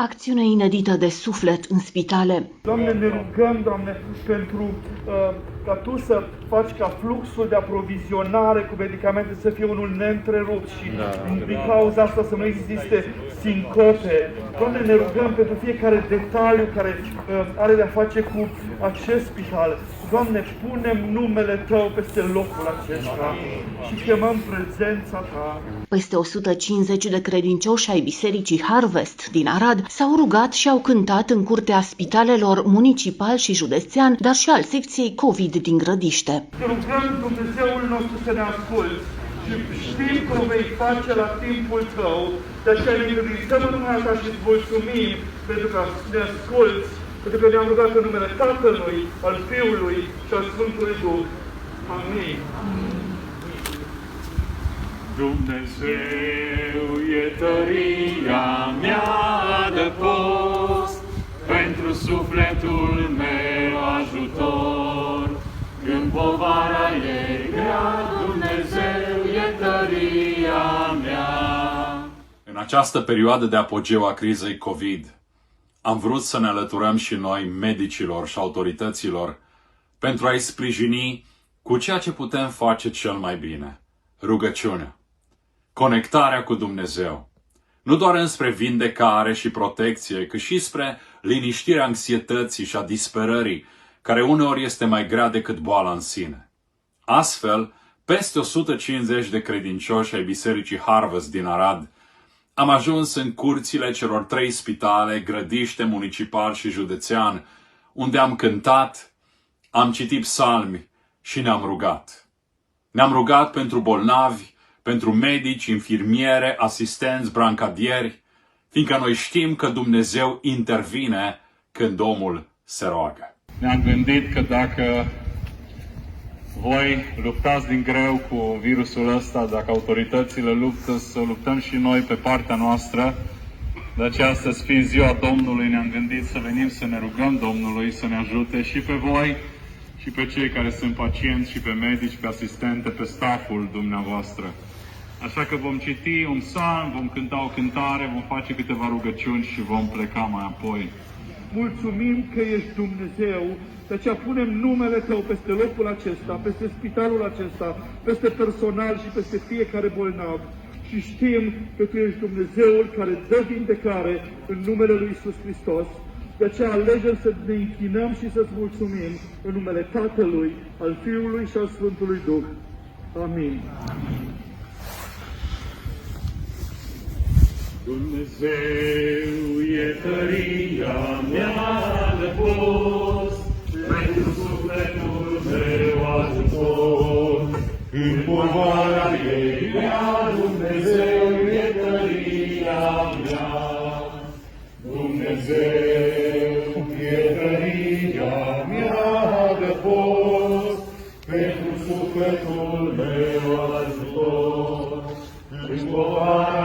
Acțiune inedită de suflet în spitale. Doamne, ne rugăm, Doamne, pentru ca Tu să faci ca fluxul de aprovizionare cu medicamente să fie unul neîntrerupt și din cauza asta să nu existe sincope. Doamne, ne rugăm pentru fiecare detaliu care are de-a face cu acest spital. Doamne, punem numele Tău peste locul acesta și chemăm prezența Ta. Peste 150 de credincioși ai Bisericii Harvest din Arad s-au rugat și au cântat în curtea spitalelor municipal și județean, dar și al secției COVID din Grădiște. Te rugăm, Dumnezeul nostru, să ne asculți și știm că o vei face la timpul Tău, de aceea ne încredințăm în numele Ta și îți mulțumim pentru că ne asculți, pentru că ne-am rugat în numele Tatălui, al Fiului și al Sfântului Duh. Amin. Dumnezeu e tăria mea de post, pentru sufletul meu ajutor. Când povara e grea, Dumnezeu e tăria mea. În această perioadă de apogeu a crizei COVID, am vrut să ne alăturăm și noi medicilor și autorităților pentru a-i sprijini cu ceea ce putem face cel mai bine: rugăciunea, conectarea cu Dumnezeu, nu doar înspre vindecare și protecție, cât și spre liniștirea anxietății și a disperării, care uneori este mai grea decât boala în sine. Astfel, peste 150 de credincioși ai Bisericii Harvest din Arad am ajuns în curțile celor 3 spitale, Grădiște, municipal și județean, unde am cântat, am citit psalmi și ne-am rugat. Ne-am rugat pentru bolnavi, pentru medici, infirmiere, asistenți, brancadieri, fiindcă noi știm că Dumnezeu intervine când omul se roagă. Ne-am gândit că dacă voi luptați din greu cu virusul ăsta, dacă autoritățile luptă, să luptăm și noi pe partea noastră. De aceea, astăzi, fiind ziua Domnului, ne-am gândit să venim să ne rugăm Domnului să ne ajute și pe voi, și pe cei care sunt pacienți, și pe medici, pe asistente, pe stafful dumneavoastră. Așa că vom citi un psalm, vom cânta o cântare, vom face câteva rugăciuni și vom pleca mai apoi. Mulțumim că ești Dumnezeu, de aceea punem numele Tău peste locul acesta, peste spitalul acesta, peste personal și peste fiecare bolnav. Și știm că Tu ești Dumnezeul care dă vindecare în numele Lui Iisus Hristos. De aceea alegem să ne închinăm și să-ți mulțumim în numele Tatălui, al Fiului și al Sfântului Duh. Amin. Dumnezeu e tăria mea de post, pentru sufletul meu ajutor. Când povara e grea, Dumnezeu e tăria mea. Dumnezeu e tăria mea de post, pentru sufletul meu ajutor. Când povara